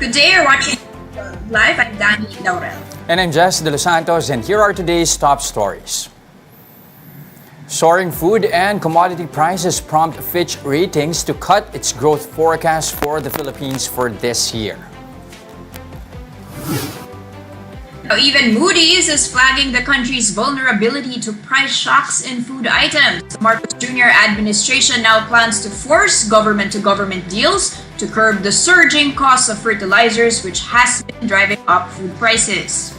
Good day, you're watching live. I'm Danie, Laurel. And I'm Delos Santos, and here are today's top stories. Soaring food and commodity prices prompt Fitch Ratings to cut its growth forecast for the Philippines for this year. Now, even Moody's is flagging the country's vulnerability to price shocks in food items. The Marcos Jr. administration now plans to force government-to-government deals to curb the surging cost of fertilizers, which has been driving up food prices.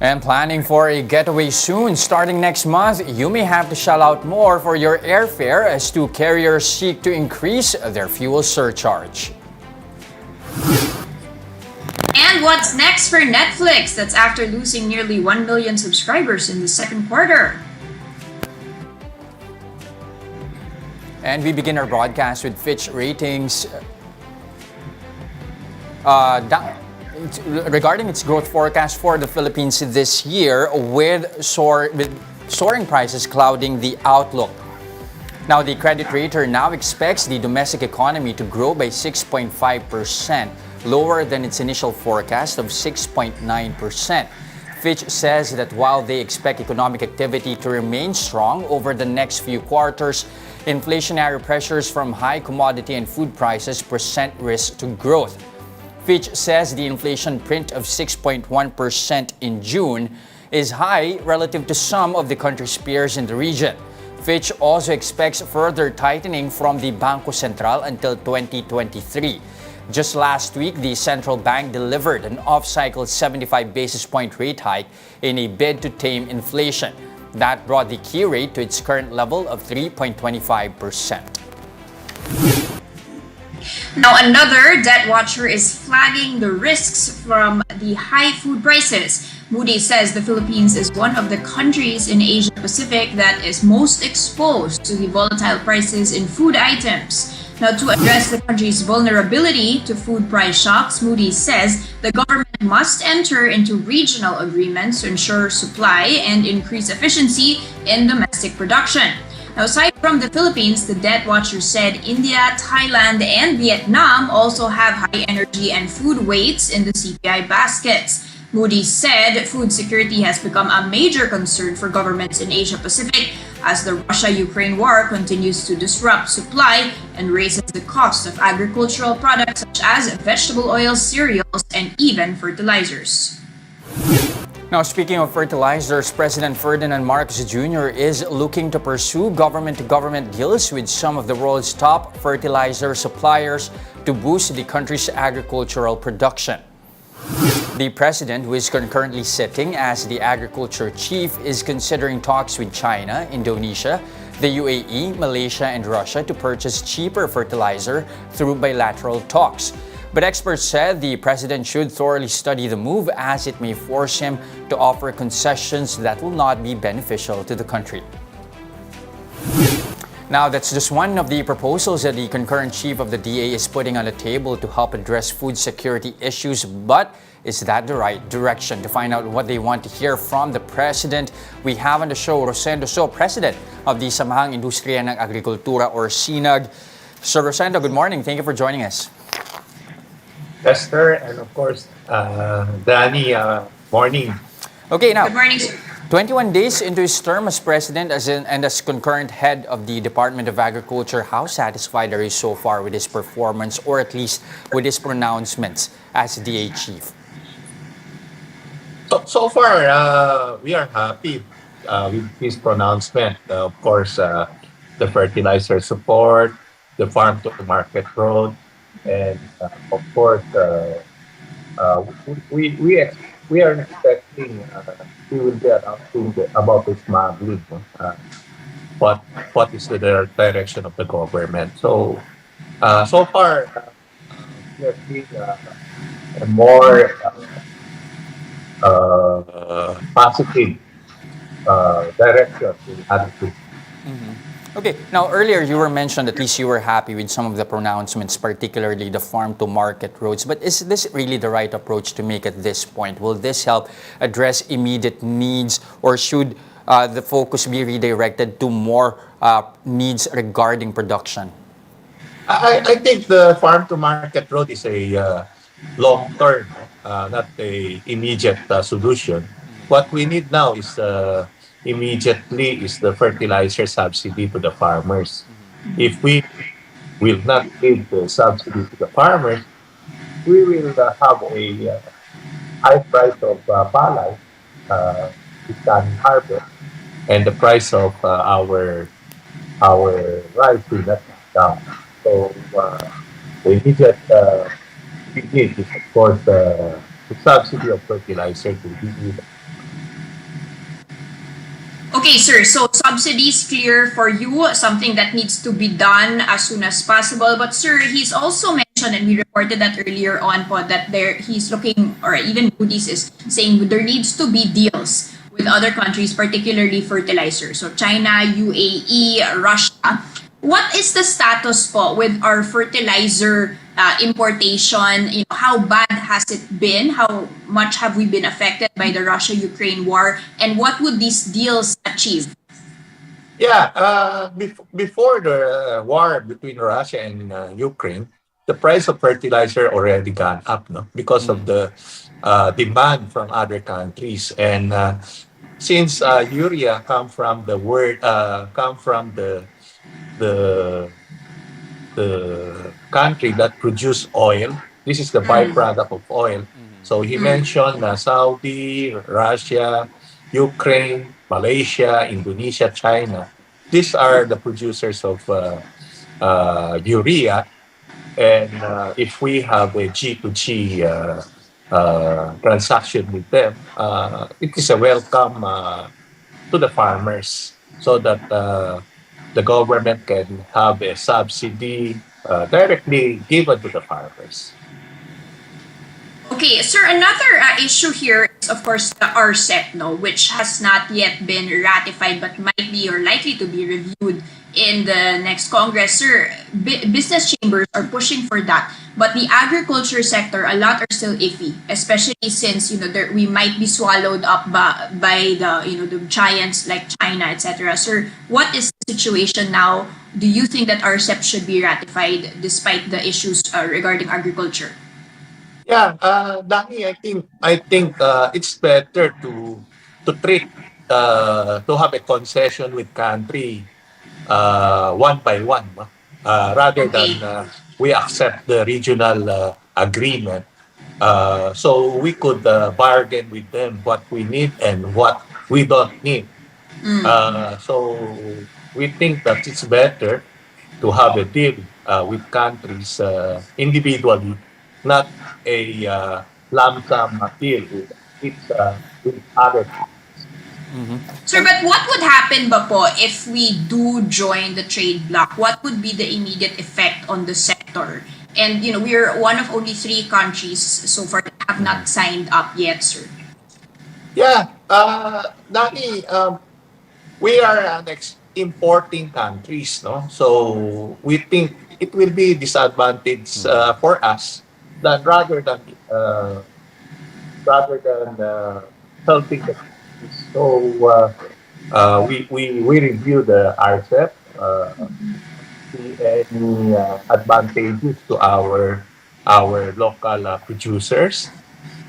And planning for a getaway soon. Starting next month, you may have to shell out more for your airfare as two carriers seek to increase their fuel surcharge. And what's next for Netflix? That's after losing nearly 1 million subscribers in the second quarter. And we begin our broadcast with Fitch Ratings regarding its growth forecast for the Philippines this year, with soaring prices clouding the outlook. Now, the credit rater now expects the domestic economy to grow by 6.5%, lower than its initial forecast of 6.9%. Fitch says that while they expect economic activity to remain strong over the next few quarters, inflationary pressures from high commodity and food prices present risk to growth. Fitch says the inflation print of 6.1% in June is high relative to some of the country's peers in the region. Fitch also expects further tightening from the Bangko Sentral until 2023. Just last week, the central bank delivered an off-cycle 75 basis point rate hike in a bid to tame inflation. That brought the key rate to its current level of 3.25%. Now, another debt watcher is flagging the risks from the high food prices. Moody's says the Philippines is one of the countries in Asia Pacific that is most exposed to the volatile prices in food items. Now, to address the country's vulnerability to food price shocks, Moody's says the government must enter into regional agreements to ensure supply and increase efficiency in domestic production. Now, aside from the Philippines, the debt watcher said India, Thailand, and Vietnam also have high energy and food weights in the CPI baskets. Moody's said food security has become a major concern for governments in Asia Pacific as the Russia-Ukraine war continues to disrupt supply and raises the cost of agricultural products such as vegetable oils, cereals, and even fertilizers. Now, speaking of fertilizers, President Ferdinand Marcos Jr. is looking to pursue government-to-government deals with some of the world's top fertilizer suppliers to boost the country's agricultural production. The president, who is currently sitting as the agriculture chief, is considering talks with China, Indonesia, the UAE, Malaysia, and Russia to purchase cheaper fertilizer through bilateral talks. But experts said the president should thoroughly study the move as it may force him to offer concessions that will not be beneficial to the country. Now, that's just one of the proposals that the concurrent chief of the DA is putting on the table to help address food security issues. But is that the right direction? To find out what they want to hear from the president, we have on the show Rosendo So, president of the Samahang Industriya ng Agrikultura or SINAG. Sir Rosendo, good morning. Thank you for joining us. Yes, sir. And of course, Danie, morning. Okay, now, Good morning, sir. 21 days into his term as president and as concurrent head of the Department of Agriculture, how satisfied are you so far with his performance, or at least with his pronouncements as DA chief? So far, we are happy with his pronouncement. Of course, the fertilizer support, the farm-to-market road, and of course, we are expecting he will be announcing about the smuggling. What is the direction of the government? So far, we have seen a more positive direction to attitude. Okay, now earlier you were mentioned, at least you were happy with some of the pronouncements, particularly the farm-to-market roads. But is this really the right approach to make at this point? Will this help address immediate needs, or should the focus be redirected to more needs regarding production? I think the farm to market road is a long term, no? Not a immediate solution. What we need now is immediately is the fertilizer subsidy to the farmers. If we will not give the subsidy to the farmers, we will have a high price of palay, this coming harvest, and the price of our rice will not come down. So the immediate we need is, of course, the subsidy of fertilizer to be given. Okay, sir. So subsidies clear for you, something that needs to be done as soon as possible. But sir, he's also mentioned, and we reported that earlier on, po, that he's looking, or even Moody's is saying there needs to be deals with other countries, particularly fertilizer. So China, UAE, Russia. What is the status po with our fertilizer importation? You know, how bad has it been? How much have we been affected by the Russia-Ukraine war? And what would these deals achieve? Yeah, before the war between Russia and Ukraine, the price of fertilizer already gone up, no, because of the demand from other countries, and since urea come from the country that produce oil. This is the byproduct of oil. So he mentioned Saudi, Russia, Ukraine, Malaysia, Indonesia, China. These are the producers of urea. And if we have a G2G transaction with them, it is a welcome to the farmers so that the government can have a subsidy directly given to the farmers. Okay, sir, another issue here is, of course, the RCEP, no, which has not yet been ratified but might be or likely to be reviewed in the next Congress. Sir, business chambers are pushing for that, but the agriculture sector, a lot are still iffy, especially since, you know, we might be swallowed up by the, you know, the giants like China, etc. Sir, what is the situation now? Do you think that RCEP should be ratified despite the issues regarding agriculture? Yeah, Danie, I think it's better to treat to have a concession with country one by one, no? Rather than Okay. we accept the regional agreement. So we could bargain with them what we need and what we don't need. So we think that it's better to have a deal with countries individually, not a lump sum deal with other. Sir, but what would happen ba po if we do join the trade bloc? What would be the immediate effect on the sector? And, you know, we're one of only three countries so far that have not signed up yet, sir. Yeah, Dani, we are an importing countries, no? So we think it will be disadvantage for us that rather than helping the countries. So we review the RCEP, see any advantages to our local producers.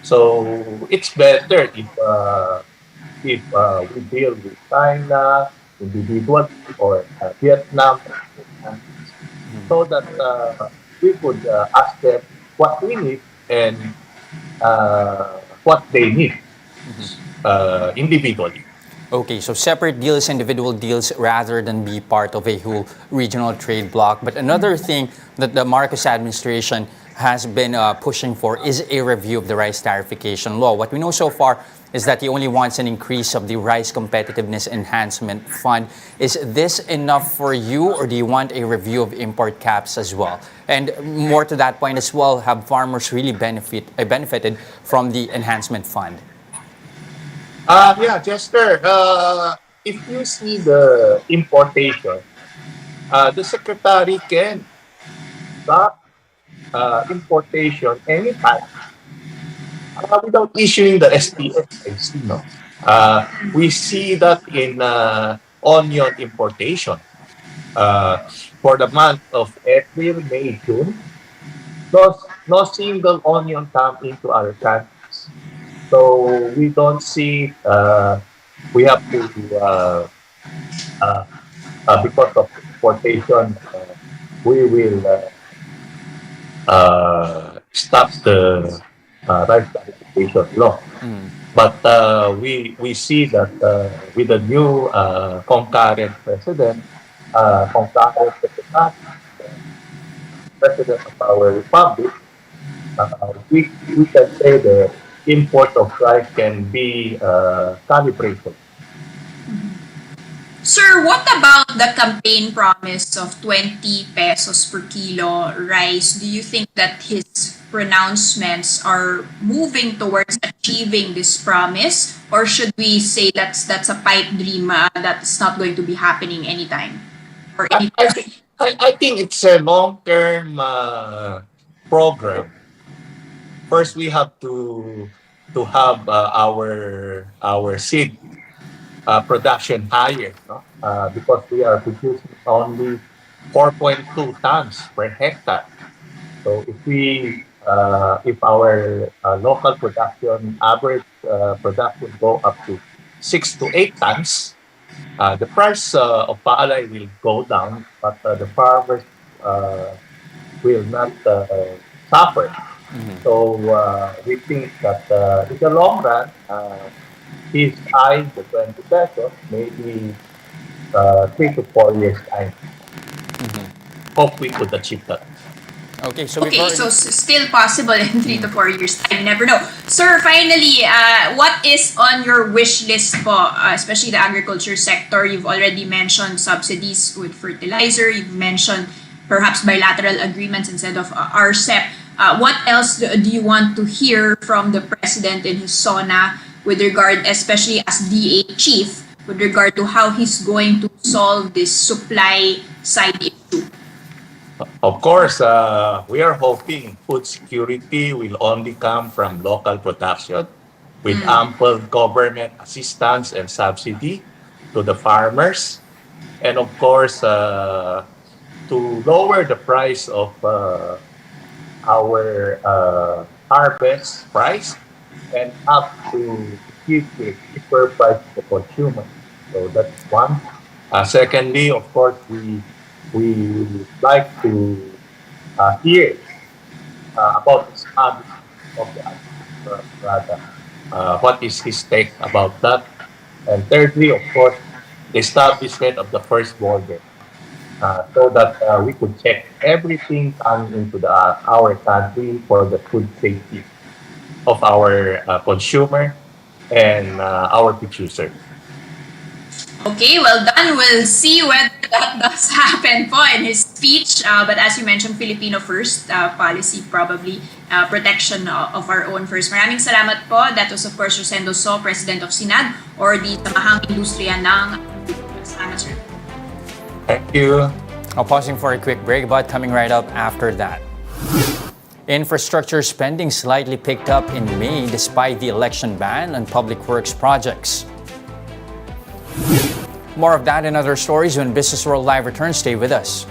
So it's better if we deal with China individually or Vietnam, so that we could ask them what we need and what they need individually. Okay, so separate deals, individual deals, rather than be part of a whole regional trade bloc. But another thing that the Marcos administration has been pushing for is a review of the rice tarification law. What we know so far is that he only wants an increase of the Rice Competitiveness Enhancement Fund. Is this enough for you, or do you want a review of import caps as well? And more to that point as well, have farmers really benefited from the enhancement fund? Yeah, Chester, if you see the importation, the secretary can stop importation anytime without issuing the SPS. I see, no? We see that in onion importation. Uh, for the month of April, May, June, no single onion come into our countries. So we don't see, we have to, uh, because of importation, we will stop the rice classification law. But we see that with the new concurrent president, concurrent president of our republic, we can say the import of rice can be calibrated. Sir, what about the campaign promise of 20 pesos per kilo rice? Do you think that his pronouncements are moving towards achieving this promise, or should we say that's a pipe dream that's not going to be happening anytime or I, I, anytime? think, I think it's a long-term program. First, we have to have our seed production higher, no? Because we are producing only 4.2 tons per hectare. So if our local production average production go up to 6 to 8 tons, the price of paalay will go down, but the farmers uh, will not suffer. So we think that in the long run, his eyeing the 20 pesos, maybe 3 to 4 years time. Hope we could achieve that. Okay, so we've Okay, so already. still possible in 3 to 4 years time. Never know. Sir, finally, what is on your wish list po, especially the agriculture sector? You've already mentioned subsidies with fertilizer. You've mentioned perhaps bilateral agreements instead of RCEP. What else do you want to hear from the president in his SONA with regard, especially as DA chief, with regard to how he's going to solve this supply side issue? Of course, we are hoping food security will only come from local production with ample government assistance and subsidy to the farmers. And of course, to lower the price of our harvest price and up to give a cheaper price to the consumer. So that's one. Secondly, of course, we would like to hear about the establishment of the agricultural product. What is his take about that? And thirdly, of course, the establishment of the first border, so that we could check everything coming into our country for the food safety of our consumer and our producer. Okay, well done. We'll see whether that does happen po in his speech. But as you mentioned, Filipino first policy, probably protection of our own first. Maraming salamat po. That was of course Rosendo So, President of SINAG or the Samahang Industriya ng Salamat, sir. Thank you. Now, pausing for a quick break, but coming right up after that. Infrastructure spending slightly picked up in May despite the election ban on public works projects. More of that and other stories when Business World Live returns. Stay with us.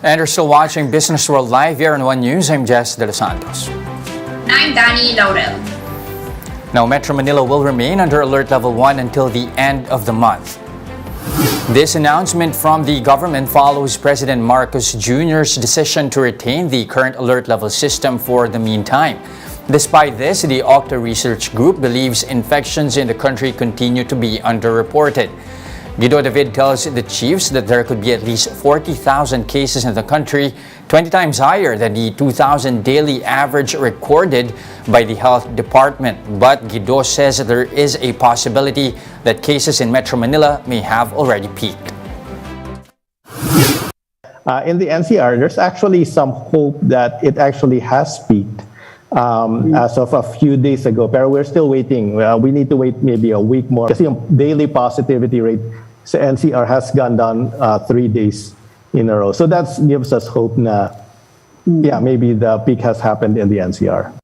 And you're still watching Business World Live here on One News. I'm Jess De Los Santos. And I'm Danie, Laurel. Now, Metro Manila will remain under Alert Level 1 until the end of the month. This announcement from the government follows President Marcos Jr.'s decision to retain the current alert level system for the meantime. Despite this, the Octa Research Group believes infections in the country continue to be underreported. Guido David tells the chiefs that there could be at least 40,000 cases in the country, 20 times higher than the 2,000 daily average recorded by the health department. But Guido says there is a possibility that cases in Metro Manila may have already peaked. In the NCR, there's actually some hope that it actually has peaked as of a few days ago, but we're still waiting. We need to wait maybe a week more because the daily positivity rate sa NCR has gone down 3 days in a row. So that gives us hope na, maybe the peak has happened in the NCR.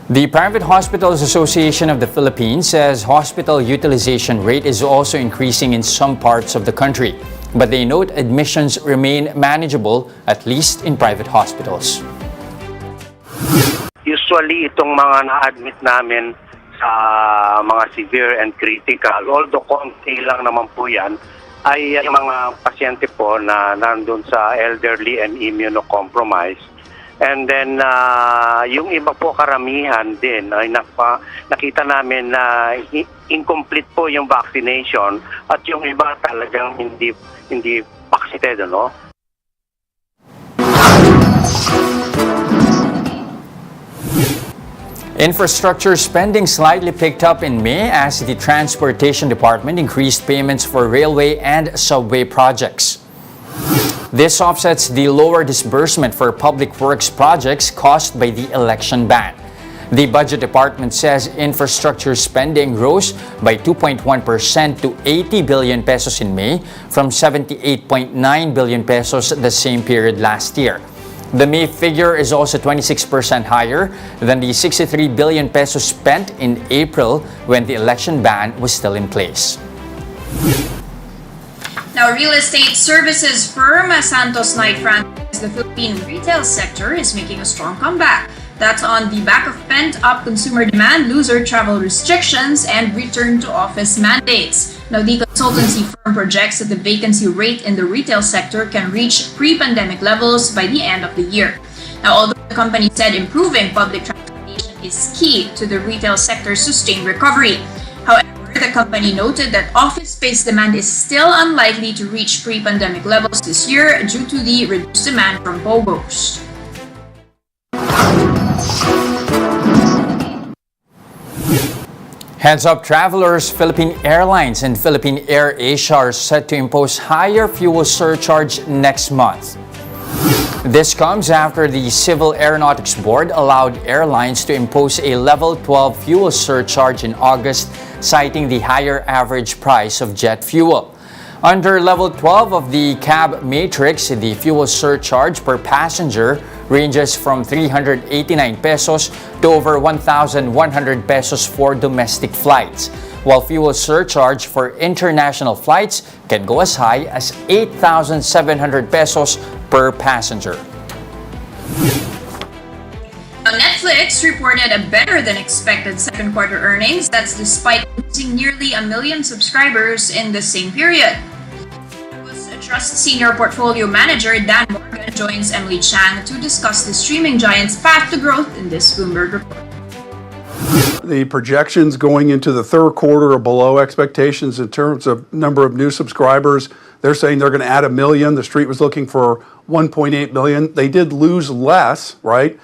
The Private Hospitals Association of the Philippines says hospital utilization rate is also increasing in some parts of the country. But they note admissions remain manageable, at least in private hospitals. Usually, itong mga na-admit namin sa mga severe and critical, although konti lang naman po yan, ay yung mga pasyente po na nandun sa elderly and immunocompromised. And then, yung iba po karamihan din ay nakita namin na incomplete po yung vaccination at yung iba talagang hindi vaccinated, no? Infrastructure spending slightly picked up in May as the Transportation Department increased payments for railway and subway projects. This offsets the lower disbursement for public works projects caused by the election ban. The Budget Department says infrastructure spending rose by 2.1% to 80 billion pesos in May from 78.9 billion pesos the same period last year. The May figure is also 26% higher than the 63 billion pesos spent in April when the election ban was still in place. Now, real estate services firm Santos Knight Franchise, the Philippine retail sector is making a strong comeback. That's on the back of pent-up consumer demand, looser travel restrictions, and return to office mandates. Now, the consultancy firm projects that the vacancy rate in the retail sector can reach pre-pandemic levels by the end of the year. Now, although the company said improving public transportation is key to the retail sector's sustained recovery, however, the company noted that office space demand is still unlikely to reach pre-pandemic levels this year due to the reduced demand from POGOs. Heads up travelers, Philippine Airlines and Philippine AirAsia are set to impose higher fuel surcharge next month. This comes after the Civil Aeronautics Board allowed airlines to impose a Level 12 fuel surcharge in August, citing the higher average price of jet fuel. Under Level 12 of the CAB matrix, the fuel surcharge per passenger ranges from 389 pesos to over 1,100 pesos for domestic flights, while fuel surcharge for international flights can go as high as 8,700 pesos per passenger. Netflix reported a better than expected second quarter earnings. That's despite losing nearly 1 million subscribers in the same period. Trust Senior Portfolio Manager Dan Morgan joins Emily Chang to discuss the streaming giant's path to growth in this Bloomberg report. The projections going into the third quarter are below expectations in terms of number of new subscribers. They're saying they're going to add 1 million. The street was looking for 1.8 million. They did lose less, right,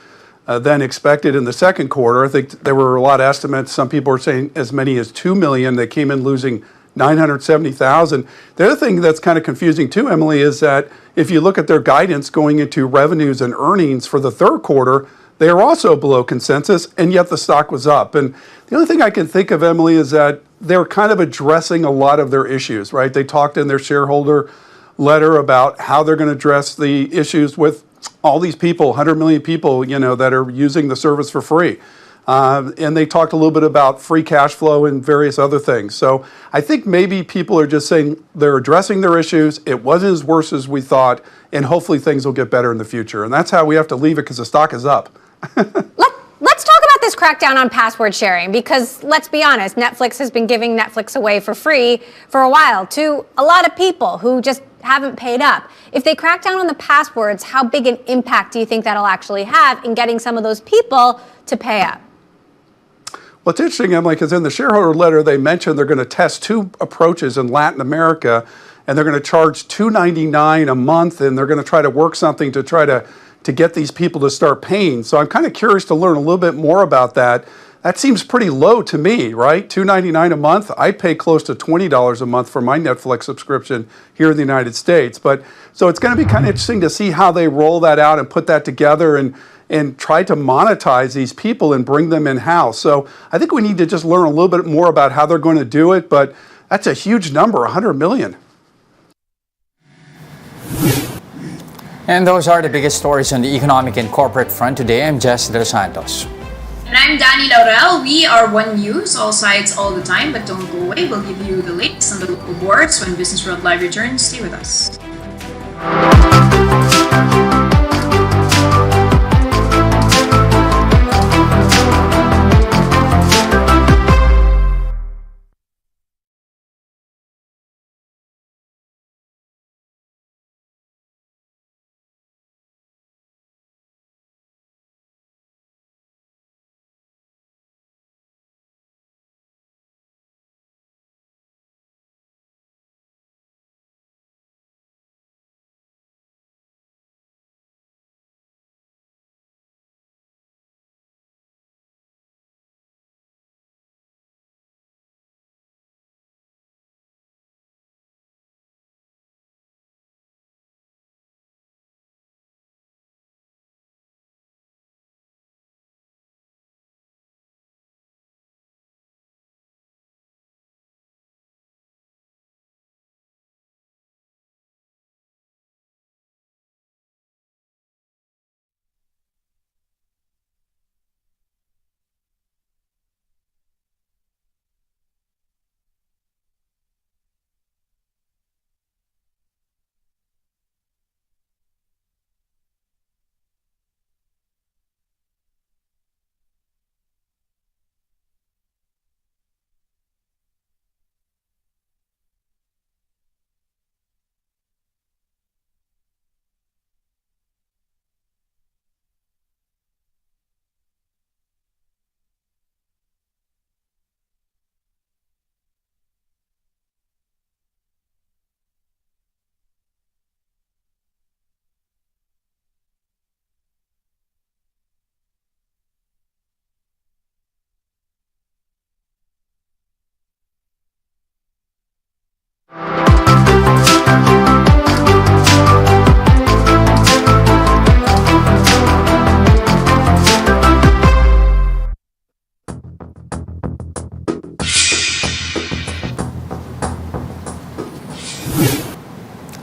than expected in the second quarter. I think there were a lot of estimates. Some people are saying as many as 2 million. They came in losing 970,000. The other thing that's kind of confusing too, Emily, is that if you look at their guidance going into revenues and earnings for the third quarter, they are also below consensus, and yet the stock was up. And the only thing I can think of, Emily, is that they're kind of addressing a lot of their issues, right? They talked in their shareholder letter about how they're going to address the issues with all these people, 100 million people, that are using the service for free. And they talked a little bit about free cash flow and various other things. So I think maybe people are just saying they're addressing their issues. It wasn't as worse as we thought. and hopefully things will get better in the future. And that's how we have to leave it, because the stock is up. Let's talk about this crackdown on password sharing, because let's be honest, Netflix has been giving Netflix away for free for a while to a lot of people who just haven't paid up. If they crack down on the passwords, how big an impact do you think that'll actually have in getting some of those people to pay up? Well, it's interesting, Emily, because in the shareholder letter, they mentioned they're going to test two approaches in Latin America, and they're going to charge $2.99 a month, and they're going to try to work something to try to get these people to start paying. So I'm kind of curious to learn a little bit more about that. That seems pretty low to me, right? $2.99 a month. I pay close to $20 a month for my Netflix subscription here in the United States. But so it's going to be kind of interesting to see how they roll that out and put that together and try to monetize these people and bring them in-house. So I think we need to just learn a little bit more about how they're going to do it. But that's a huge number, 100 million. And those are the biggest stories on the economic and corporate front today. I'm Jess Delos Santos. And I'm Danie, Laurel. We are One News, all sides, all the time. But don't go away. We'll give you the latest on the local boards when Businessworld Live returns. Stay with us.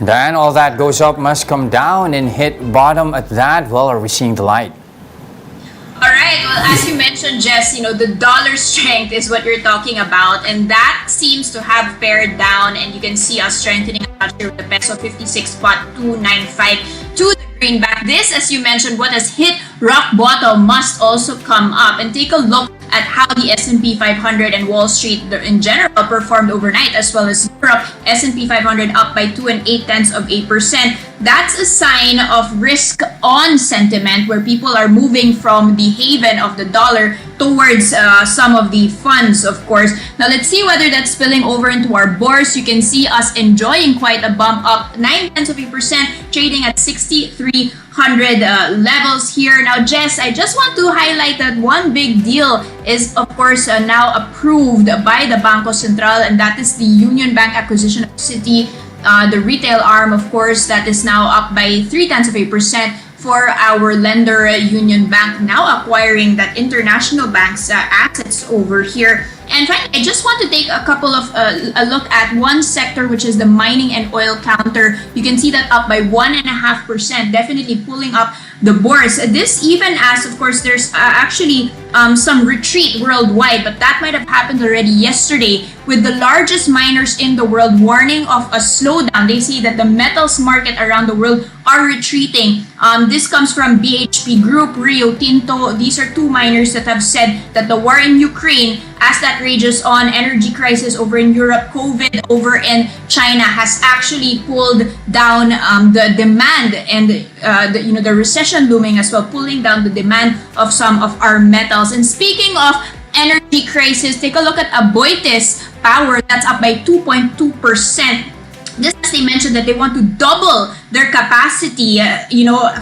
Then all that goes up must come down and hit bottom at that. Well, are we seeing the light? All right. Well, as you mentioned, Jess, the dollar strength is what you're talking about, and that seems to have pared down, and you can see us strengthening with the peso 56.295 to the greenback. This, as you mentioned, what has hit rock bottom must also come up, and take a look at how the S&P 500 and Wall Street in general performed overnight, as well as Europe. S&P 500 up by 2.8%. That's a sign of risk-on sentiment, where people are moving from the haven of the dollar towards some of the funds, of course. Now, let's see whether that's spilling over into our bourse. You can see us enjoying quite a bump up, 0.9%, trading at 6,300 levels here. Now, Jess, I just want to highlight that one big deal is, of course, now approved by the Bangko Sentral, and that is the Union Bank acquisition of Citi, the retail arm, of course, that is now up by 0.3% for our lender, Union Bank, now acquiring that international bank's assets over here. And And finally, I just want to take a couple of a look at one sector, which is the mining and oil counter. You can see that up by 1.5%, definitely pulling up the bourse. This even as, of course, there's actually some retreat worldwide, but that might have happened already yesterday with the largest miners in the world warning of a slowdown. They say that the metals market around the world are retreating. This comes from BHP Group, Rio Tinto. These are two miners that have said that the war in Ukraine, as that rages on, energy crisis over in Europe, COVID over in China, has actually pulled down the demand, and the recession looming as well, pulling down the demand of some of our metals. And speaking of energy crisis, take a look at Aboitiz Power. That's up by 2.2%. This, as they mentioned, that they want to double their capacity,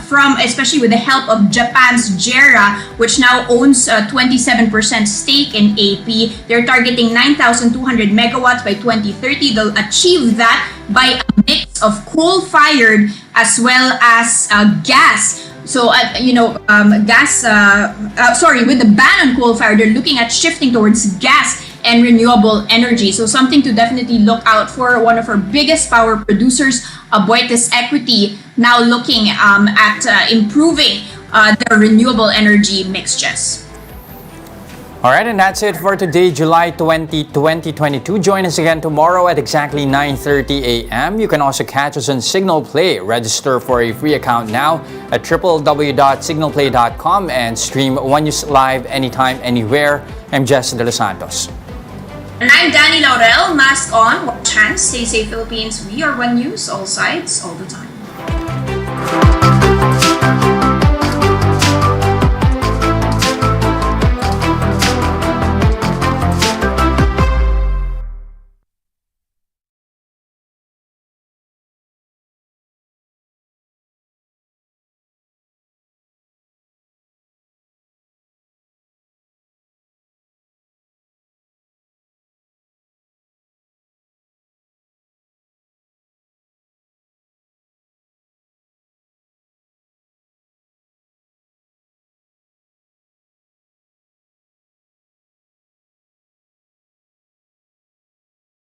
from, especially with the help of Japan's JERA, which now owns a 27% stake in AP. They're targeting 9,200 megawatts by 2030. They'll achieve that by a mix of coal-fired as well as gas. So, with the ban on coal-fired, they're looking at shifting towards gas and renewable energy. So something to definitely look out for. One of our biggest power producers, Aboitiz Equity, now looking at improving their renewable energy mix, Jess. All right, and that's it for today, July 20, 2022. Join us again tomorrow at exactly 9:30 a.m. You can also catch us on Signal Play. Register for a free account now at www.signalplay.com and stream One News live anytime, anywhere. I'm Jess De Los Santos. And I'm Danie Laurel. Mask on, watch hands, stay safe, Philippines. We are One News, all sides, all the time.